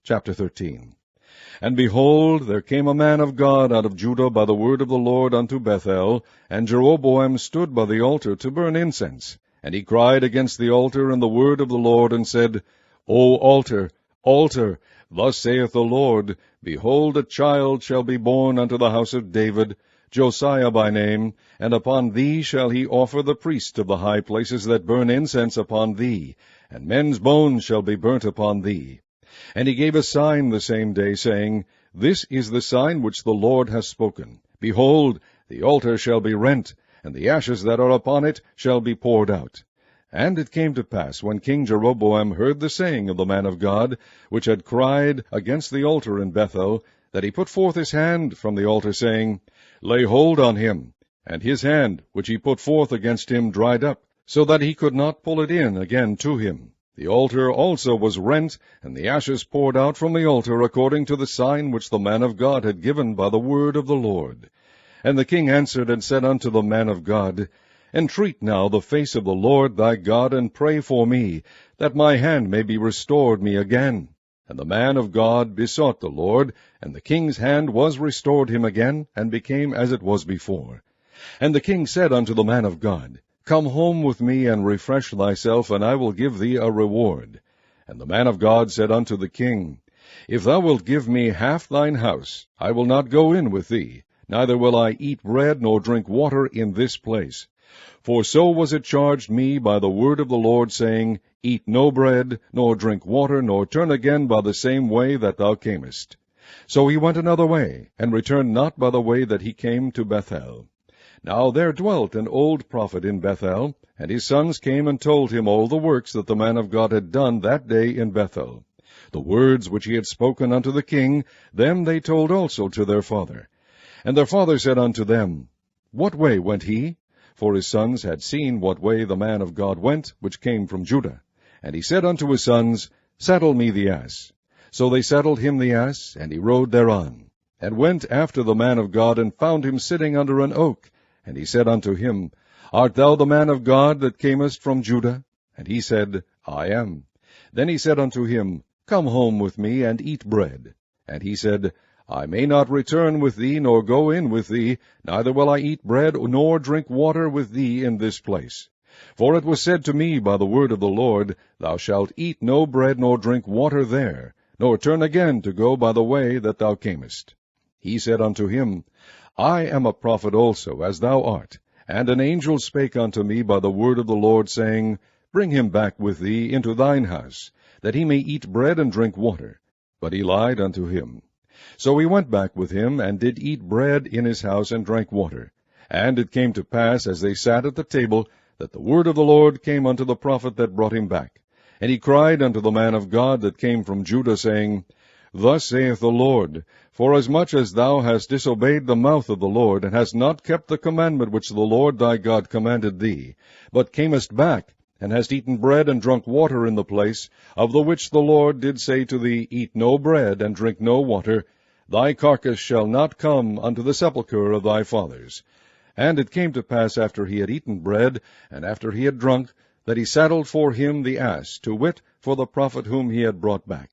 Chapter 13. And behold, there came a man of God out of Judah by the word of the Lord unto Bethel, and Jeroboam stood by the altar to burn incense. And he cried against the altar in the word of the Lord, and said, O altar, altar, thus saith the Lord, Behold, a child shall be born unto the house of David, Josiah by name, and upon thee shall he offer the priest of the high places that burn incense upon thee, and men's bones shall be burnt upon thee. And he gave a sign the same day, saying, This is the sign which the Lord hath spoken. Behold, the altar shall be rent, and the ashes that are upon it shall be poured out. And it came to pass, when King Jeroboam heard the saying of the man of God, which had cried against the altar in Bethel, that he put forth his hand from the altar, saying, Lay hold on him. And his hand, which he put forth against him, dried up, so that he could not pull it in again to him. The altar also was rent, and the ashes poured out from the altar, according to the sign which the man of God had given by the word of the Lord. And the king answered and said unto the man of God, Entreat now the face of the Lord thy God, and pray for me, that my hand may be restored me again. And the man of God besought the Lord, and the king's hand was restored him again, and became as it was before. And the king said unto the man of God, Come home with me, and refresh thyself, and I will give thee a reward. And the man of God said unto the king, If thou wilt give me half thine house, I will not go in with thee, neither will I eat bread nor drink water in this place. For so was it charged me by the word of the Lord, saying, Eat no bread, nor drink water, nor turn again by the same way that thou camest. So he went another way, and returned not by the way that he came to Bethel. Now there dwelt an old prophet in Bethel, and his sons came and told him all the works that the man of God had done that day in Bethel. The words which he had spoken unto the king, them they told also to their father. And their father said unto them, What way went he? For his sons had seen what way the man of God went, which came from Judah. And he said unto his sons, Saddle me the ass. So they saddled him the ass, and he rode thereon, and went after the man of God, and found him sitting under an oak. And he said unto him, Art thou the man of God that camest from Judah? And he said, I am. Then he said unto him, Come home with me, and eat bread. And he said, I may not return with thee, nor go in with thee, neither will I eat bread, nor drink water with thee in this place. For it was said to me by the word of the Lord, Thou shalt eat no bread, nor drink water there, nor turn again to go by the way that thou camest. He said unto him, I am a prophet also, as thou art. And an angel spake unto me by the word of the Lord, saying, Bring him back with thee into thine house, that he may eat bread and drink water. But he lied unto him. So he went back with him, and did eat bread in his house, and drank water. And it came to pass, as they sat at the table, that the word of the Lord came unto the prophet that brought him back. And he cried unto the man of God that came from Judah, saying, Thus saith the Lord, Forasmuch as thou hast disobeyed the mouth of the Lord, and hast not kept the commandment which the Lord thy God commanded thee, but camest back, and hast eaten bread and drunk water in the place, of the which the Lord did say to thee, Eat no bread, and drink no water, thy carcass shall not come unto the sepulchre of thy fathers. And it came to pass, after he had eaten bread, and after he had drunk, that he saddled for him the ass, to wit, for the prophet whom he had brought back.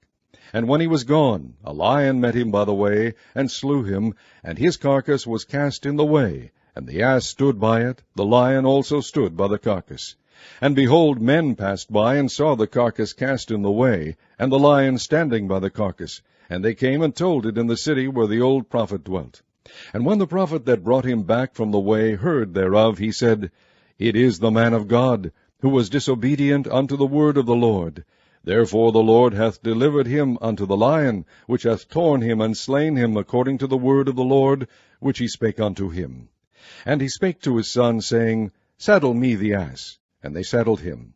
And when he was gone, a lion met him by the way, and slew him, and his carcass was cast in the way, and the ass stood by it, the lion also stood by the carcass. And behold, men passed by, and saw the carcass cast in the way, and the lion standing by the carcass. And they came and told it in the city where the old prophet dwelt. And when the prophet that brought him back from the way heard thereof, he said, It is the man of God, who was disobedient unto the word of the Lord. Therefore the Lord hath delivered him unto the lion, which hath torn him and slain him according to the word of the Lord, which he spake unto him. And he spake to his son, saying, Saddle me the ass. And they saddled him.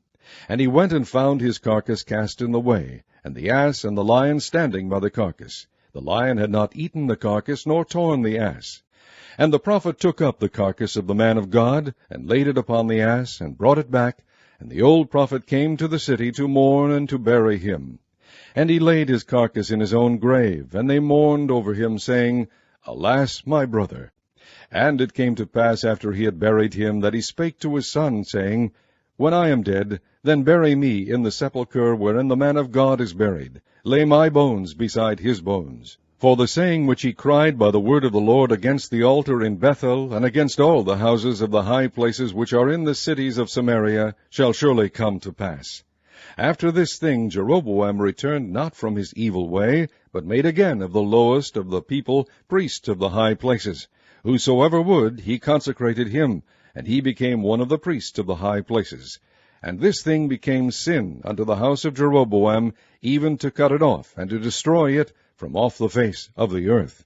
And he went and found his carcass cast in the way, and the ass and the lion standing by the carcass. The lion had not eaten the carcass, nor torn the ass. And the prophet took up the carcass of the man of God, and laid it upon the ass, and brought it back. And the old prophet came to the city to mourn and to bury him. And he laid his carcass in his own grave, and they mourned over him, saying, Alas, my brother! And it came to pass, after he had buried him, that he spake to his son, saying, When I am dead, then bury me in the sepulchre wherein the man of God is buried, lay my bones beside his bones. For the saying which he cried by the word of the Lord against the altar in Bethel, and against all the houses of the high places which are in the cities of Samaria, shall surely come to pass. After this thing Jeroboam returned not from his evil way, but made again of the lowest of the people priests of the high places. Whosoever would, he consecrated him, and he became one of the priests of the high places. And this thing became sin unto the house of Jeroboam, even to cut it off, and to destroy it from off the face of the earth.